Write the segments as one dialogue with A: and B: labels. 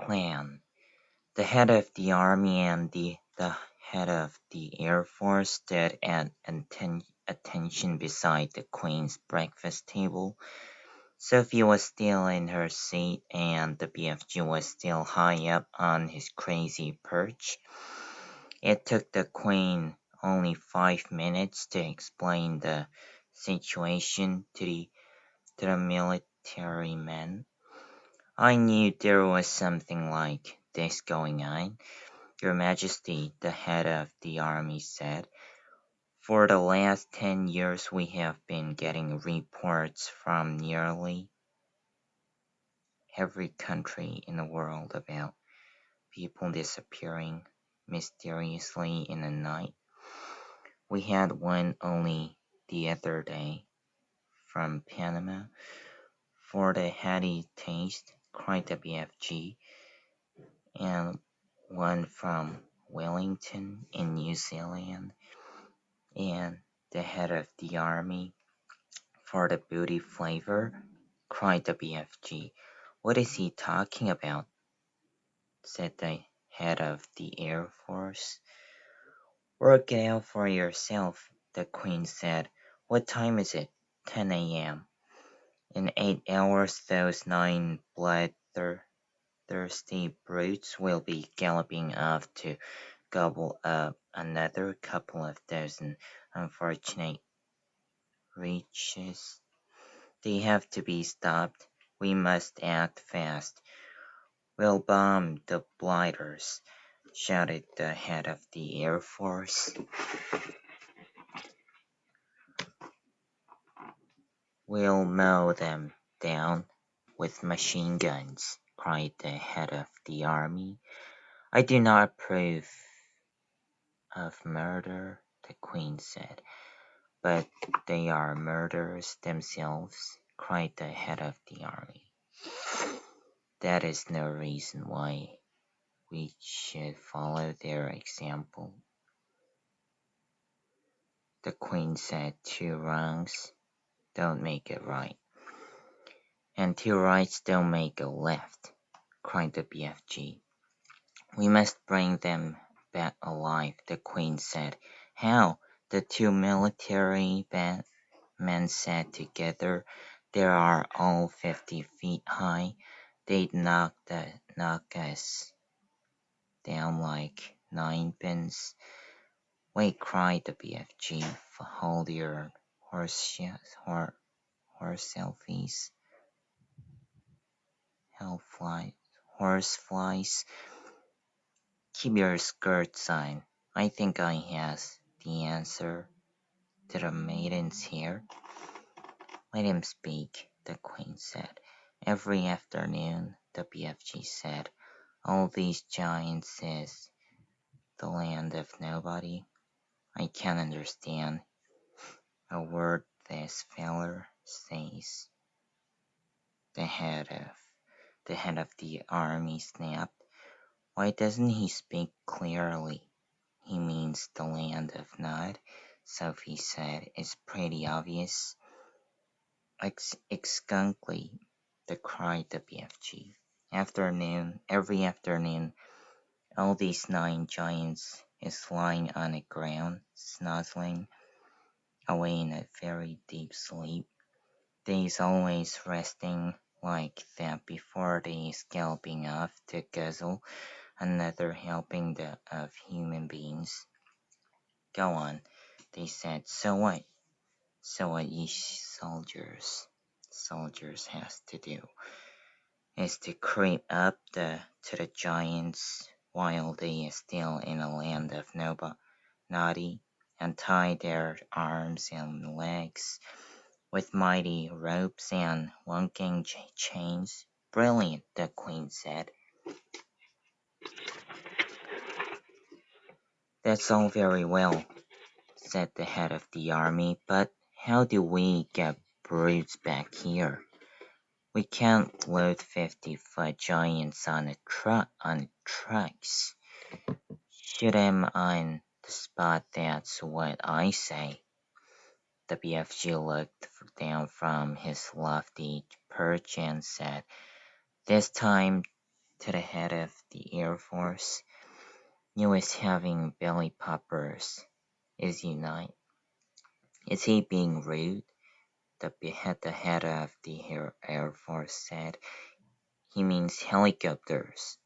A: plan. The head of the army and the head of the Air Force stood at attention beside the Queen's breakfast table. Sophie was still in her seat and the BFG was still high up on his crazy perch. It took the Queen only 5 minutes to explain the situation to the military men. I knew there was something like this going on, Your Majesty, the head of the army said. For the last 10 years we have been getting reports from nearly every country in the world about people disappearing mysteriously in the night. We had one only the other day from Panama. For the heady taste, cried the BFG, and one from Wellington in New Zealand, and the head of the army for the booty flavor, cried the BFG. What is he talking about? Said the head of the Air Force. Work it out for yourself, the Queen said. What time is it? 10 a.m. In 8 hours those 9 bloodthirsty brutes will be galloping off to gobble up another couple of dozen unfortunate wretches. They have to be stopped. We must act fast. We'll bomb the blighters, shouted the head of the Air Force. We'll mow them down with machine guns, cried the head of the army. I do not approve of murder, the Queen said. But they are murderers themselves, cried the head of the army. That is no reason why we should follow their example. The Queen said 2 wrongs don't make a right, and 2 rights don't make a left, cried the BFG. We must bring them back alive, the Queen said. How? The 2 military men said together. They are all 50 feet high. They'd knock us down like ninepins. Wait, cried the BFG. Hold your horse selfies. Horse flies. Keep your skirts on. I think I has the answer to the maiden's hair. Let him speak, the Queen said. Every afternoon, the BFG said, all these giants is the land of nobody. I can't understand a word this feller says. The head of the army snapped. Why doesn't he speak clearly? He means the land of Nod, Sophie said. It's pretty obvious. Exactly, cried the BFG. Every afternoon, all these 9 giants is lying on the ground, snuzzling away in a very deep sleep. They's always resting like that before they scalping off to guzzle another helping of human beings. Go on, they said. So what? So what ye soldiers has to do is to creep up to the giants while they are still in a land of naughty and tie their arms and legs with mighty ropes and wonking chains. Brilliant, the Queen said. That's all very well, said the head of the army, but how do we get brutes back here? We can't load 50-foot giants on trucks. Shoot 'em on the spot, that's what I say. The BFG looked down from his lofty perch and said, This time to the head of the Air Force. You is having belly poppers, is he not? Is he being rude? The head of the Air Force said. He means helicopters,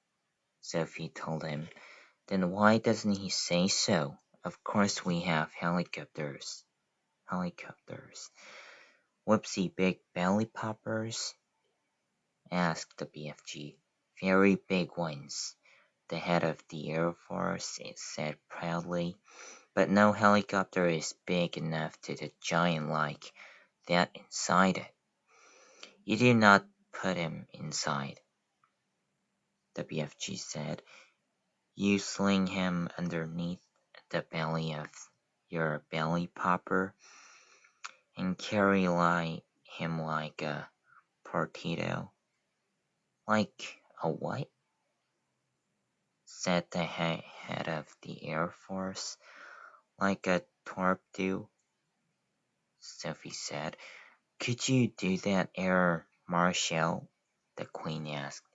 A: Sophie told him. Then why doesn't he say so? Of course we have helicopters. Helicopters. Whoopsie big belly poppers? Asked the BFG. Very big ones, the head of the Air Force said proudly. But no helicopter is big enough to the giant like that inside it. You do not put him inside, the BFG said. You sling him underneath the belly of your belly popper and carry him like a torpedo. Like a what? Said the head of the Air Force. Like a torpedo, Sophie said. Could you do that, Air Marshal? The Queen asked.